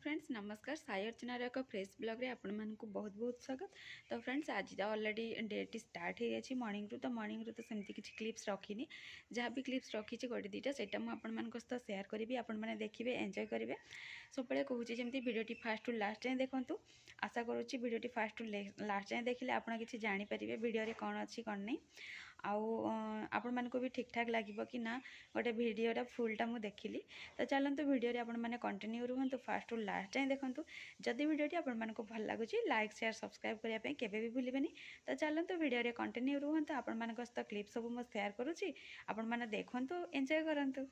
Friends नमस्कार साई अर्चनार एक fresh blog रे आपण मानकु बहुत बहुत स्वागत। तो फ्रेंड्स आज तो ऑलरेडी डेट स्टार्ट हो जाए मॉर्निंग रू तो सेमती किसी क्लिप्स रखिनी जहाँ भी क्लिप्स रखी गोटे दुईटा से सहित सेयार करी आपण मैंने देखिए एंजॉय करेंगे। सब कहूँ जमी भिडियोटी फास्ट टू लास्ट जाए देखूँ आशा करुच्ची भिडियोटी फास्ट टू लास्ट जाए देखिले आप किसी जानीपारे भिडियो कौन अच्छी कौन नहीं आपण मानक भी ठीक ठाक लगे कि ना गोटे भिडियोटा फुलटा मुझे देखिली। तो चलते भिडियो आपण मैंने कंटिन्यू रुहतु फास्ट टू लास्ट जाए देखूँ जदि भिडियोटी आपण मानक भल लगुच लाइक शेयर सब्सक्राइब करने केवे भी भूलें। तो चलते भिडियो कंटिन्यू रुहतु आपण मान सहित क्लिप सब मुझे सेयार करुच्ची आपण मैंने देखूँ एंजॉय करंतु।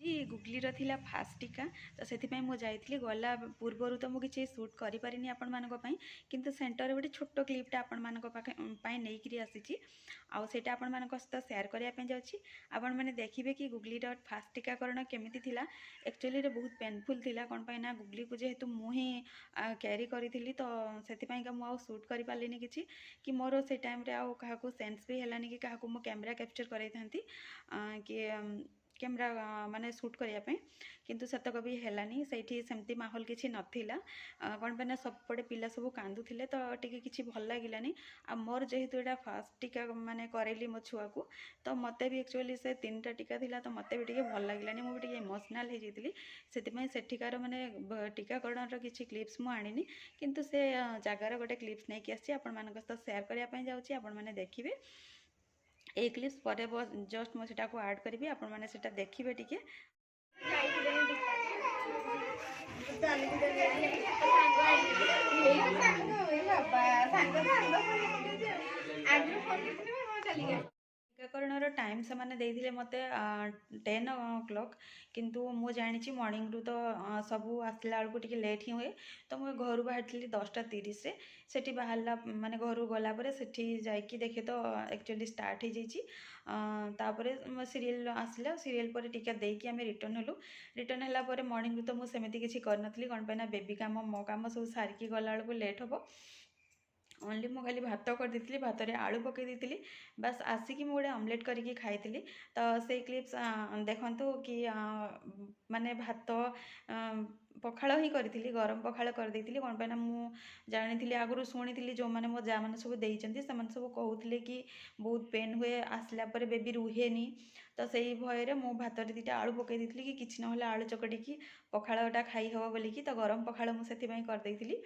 जी गुगली थिला फास्ट टीका तो से मुझे गला पूर्वर तो मुझे सुट करें आपण मानक किंतु सेंटर गोटे छोट क्लिपटा आपण मानक नहीं आसी आउटा आपण मानक सहित सेयार करने जाऊँगी। आपण मैंने देखिए कि गुगली फास्ट टीकाकरण केमिति थिला एक्चुअली बहुत पेनफुल थिला कौन पाई ना गुगली को जेहेतु मुझे कैरी करी तो से मुझे सुट कर पारे कि मोर से टाइम क्या सेन्स भी है कि क्या कैमेरा कैप्चर कराई था कि कैमरा माने शूट करने किंतु सेतक भी हैलानी से सेमती माहौल किसी नाला कौन पे सबपटे पिला सब कांदुले तो टी कि भल लगे आ मोर जेहेतु यहाँ फास्ट टीका माने करेली मो छुआ को तो मत भी एक्चुअली से 3टा टीका थिला तो मत भी भल लगे मुझे इमोशनल हो जाती से सेठिकार माने टीकाकरण किसी क्लिप्स मुझे आनी किंतु से जगार गोटे क्लिप्स नहीं आसी आपण मान सहित सेयार करने जाऊँगी। आपण मैंने देखिए एक क्लिप्स पर जस्ट मुझे ऐड करी आपण मैंने से देखिए टी टीकाकरण टाइम से मैंने देते मत 10 o'clock किंतु मु जानी मॉर्निंग रू तो सब आसला बेलू टी लेट ही हुए तो मुझे घर बाहरी 10:30 से बाहरला माने घर गलापर से जाकि देखे तो एक्चुअली स्टार्ट हो जापर सीरियल आसला सीरियल पर टीका देकी आम रिटर्न हलु रिटर्न है मॉर्निंग रू तो मुझे सेमती किसी करनी कौन पे बेबी कम मो कम सब सारिकी गला बेलू लेट हम ओनली मु खाली भात कर देती भात आलू पकई देती बस आसिकी मु गोटे ऑमलेट करके खाई तो से क्लिप्स देखु कि माने भात पखाड़ ही करी गरम पखाड़ कर देती कौन पे मु जानी आगु शुणी जो मैंने मो जा मैंने सब देते सब कहते कि बहुत पेन हुए आसला बेबी रुहे तो से भयर मु भात 2टा आलू पकई देती कि किसी ना आलू चकटिकी पखाड़टा खाई हे बोलिकी तो गरम पखाड़ मुझे करदेली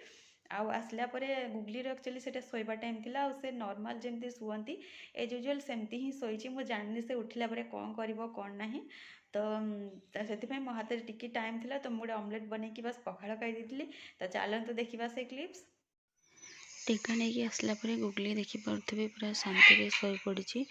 आसला गुगली एक्चुअली से शोवा टाइम थिला से नॉर्मल जमी शुअती एज यूजुअल सेमती ही शोची मुझे जानी से उठला कौन कर कौन ना तो से मो हाथ टिकी टाइम थिला तो मुझे ऑमलेट बनईकी बस पखाड़ खाई तो चलते देखा से क्लिप्स टीका नहीं आसला गुगली देखिपे पूरा शांति शोई पड़ी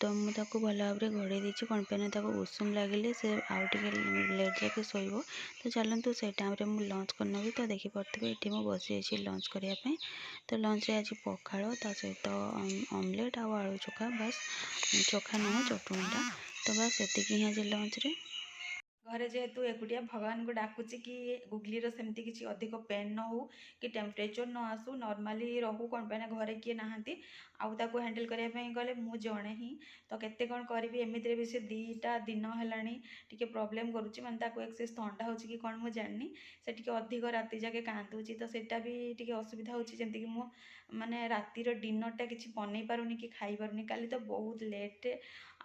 तो मुझे भल भाव में घोड़े देती कौन पे उषुम लगे से आउ लेट जाके शोब तो चलतु से टाइम मुझे लंच करना भी तो देखिपे ये मुझे बसी लंच करने तो लंच रे आज पखाड़ ता सहित ऑमलेट आलू चोखा बस चोखा नुह चटुणीटा तो बस से ही आज लंच रे घरे जेहेतु एकुटिया भगवान को डाकुची कि गुगली सेमती किसी अधिक पेन न हो कि टेम्परेचर न आसू नॉर्मली रहू कौन पे घरे किए नहांती आउ हैंडल करने गले मु जड़े ही तो केते कौन करी एमती भी से 2टा दिन है टी प्रोब्लेम करुच्ची मानते एक्सेस थंडा हो कि कौन मुझे जानी से अधिक राति जाके कांदुची तो सेटा भी टी असुविधा होमती कि मु माने रातिर डिनरटा किसी बनई पारुनी कि खाई पारुनी काली तो बहुत लेट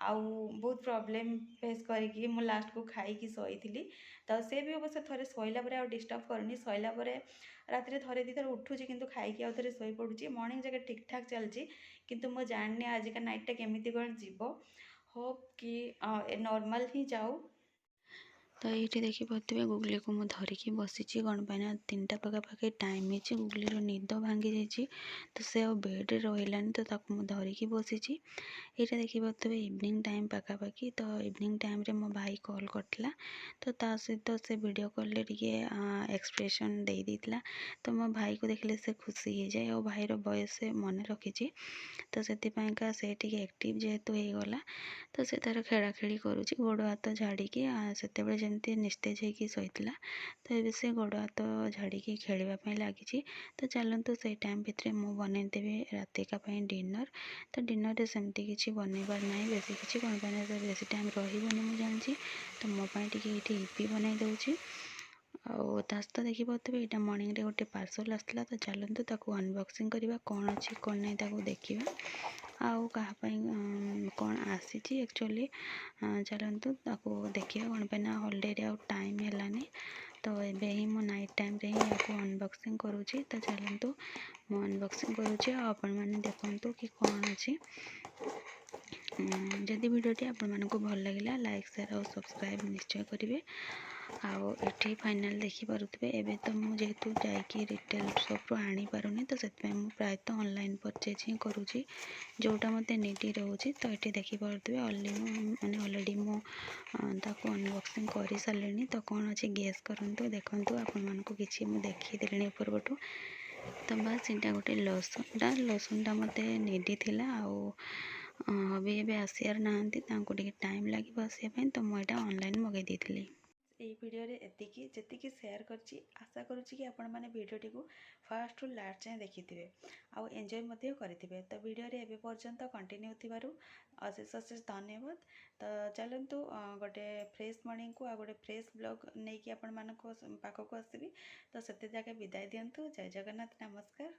आउ बहुत प्रॉब्लम फेस करके मु लास्ट को खाई शोई तो से भी अवश्य थे शोला डिस्टर्ब करनी शोला रात थे 2 थर उठूँ किंतु खाई आउ थे शोई पड़ूँ मॉर्निंग जगह ठीक ठाक चलती किंतु मु जानी आजिका नाइटा केमिति कौन जीव होप कि नॉर्मल ही जाऊ। तो ये देखिपे गुगली को मुझे धरिकी बसी कौन पे 3टा पाखापाखि टाइम हो गुगली निद भांगी जाइए तो से बेड्रे रही तो मुझे धरिकी बसी ये देखिपे इवनिंग टाइम पाखापाखि तो इवनिंग टाइम रे मो भाई कॉल करता तो ता सहित से वीडियो कॉल टे एक्सप्रेशन दे देता तो मो भाई को देखले से खुशी हो जाए और भाईर बयस से मन रखी तो से एक्टिव जेहेतु हो गला तो से तार खेला खेली करुँच गोड़ हाथ झाड़ी से जमी निस्तेज होगी शोला तो ये से गोड़ हाथ झाड़ी खेलवाई लगी तो चलतु से टाइम भितर मु बनईदेवी रातिका डिनर तो डिनर सेमती किसी बनइबार ना बेस किसी कौन पे बेस टाइम रही मुझे जानी तो मोपाई टी इपी बनई दूँ ଆଉ ତା ସହିତ ଦେଖିପାରୁଥିବେ ଏଇଟା ମର୍ଣ୍ଣିଂରେ ଗୋଟେ ପାର୍ସଲ୍ ଆସିଥିଲା। ତ ଚାଲନ୍ତୁ ତାକୁ ଅନବକ୍ସିଂ କରିବା, କ'ଣ ଅଛି କ'ଣ ନାହିଁ ତାକୁ ଦେଖିବା, ଆଉ କାହା ପାଇଁ କ'ଣ ଆସିଛି ଆକ୍ଚୁଆଲି। ଚାଲନ୍ତୁ ତାକୁ ଦେଖିବା। କ'ଣ ପାଇଁ ନା ହଲିଡେରେ ଆଉ ଟାଇମ୍ ହେଲାନି, ତ ଏବେ ହିଁ ମୁଁ ନାଇଟ୍ ଟାଇମ୍ରେ ହିଁ ୟାକୁ ଅନବକ୍ସିଂ କରୁଛି। ତ ଚାଲନ୍ତୁ ମୁଁ ଅନବକ୍ସିଂ କରୁଛି ଆଉ ଆପଣମାନେ ଦେଖନ୍ତୁ କି କ'ଣ ଅଛି। ଯଦି ଭିଡ଼ିଓଟି ଆପଣମାନଙ୍କୁ ଭଲ ଲାଗିଲା ଲାଇକ୍ ସେୟାର ଆଉ ସବସ୍କ୍ରାଇବ୍ ନିଶ୍ଚୟ କରିବେ। ଆଉ ଏଠି ଫାଇନାଲ୍ ଦେଖିପାରୁଥିବେ, ଏବେ ତ ମୁଁ ଯେହେତୁ ଯାଇକି ରିଟେଲ୍ ସପ୍ରୁ ଆଣିପାରୁନି, ତ ସେଥିପାଇଁ ମୁଁ ପ୍ରାୟତଃ ଅନଲାଇନ୍ ପରଚେଜ୍ ହିଁ କରୁଛି ଯେଉଁଟା ମୋତେ ନିଡ଼ି ରହୁଛି। ତ ଏଠି ଦେଖିପାରୁଥିବେ ଅଲରେଡ଼ି ମୁଁ ତାକୁ ଅନବକ୍ସିଂ କରିସାରିଲିଣି। ତ କ'ଣ ଅଛି ଗେସ୍ କରନ୍ତୁ, ଦେଖନ୍ତୁ ଆପଣମାନଙ୍କୁ କିଛି ମୁଁ ଦେଖେଇଦେଲିଣି ଉପରପଟୁ। ତ ବାସ୍ ଏଇଟା ଗୋଟେ ଲସୁଣଟା ମୋତେ ନିଡ଼ି ଥିଲା, ଆଉ ହବି ଏବେ ଆସିବାର ନାହାନ୍ତି, ତାଙ୍କୁ ଟିକେ ଟାଇମ୍ ଲାଗିବ ଆସିବା ପାଇଁ, ତ ମୁଁ ଏଇଟା ଅନଲାଇନ୍ ମଗାଇ ଦେଇଥିଲି। ଏହି ଭିଡ଼ିଓରେ ଯେତିକି ସେୟାର କରିଛି, ଆଶା କରୁଛି କି ଆପଣମାନେ ଭିଡ଼ିଓଟିକୁ ଫାଷ୍ଟରୁ ଲାଷ୍ଟ ଯାଏଁ ଦେଖିଥିବେ ଆଉ ଏନ୍ଜୟ ମଧ୍ୟ କରିଥିବେ। ତ ଭିଡ଼ିଓରେ ଏବେ ପର୍ଯ୍ୟନ୍ତ କଣ୍ଟିନ୍ୟୁ ଥିବାରୁ ଅଶେଷ ଧନ୍ୟବାଦ। ତ ଚାଲନ୍ତୁ ଗୋଟେ ଫ୍ରେଶ୍ ମର୍ଣ୍ଣିଂକୁ ଆଉ ଗୋଟେ ଫ୍ରେଶ୍ ବ୍ଲଗ୍ ନେଇକି ଆପଣମାନଙ୍କ ପାଖକୁ ଆସିବି। ତ ସେତେ ଯାକେ ବିଦାୟ ଦିଅନ୍ତୁ। ଜୟ ଜଗନ୍ନାଥ, ନମସ୍କାର।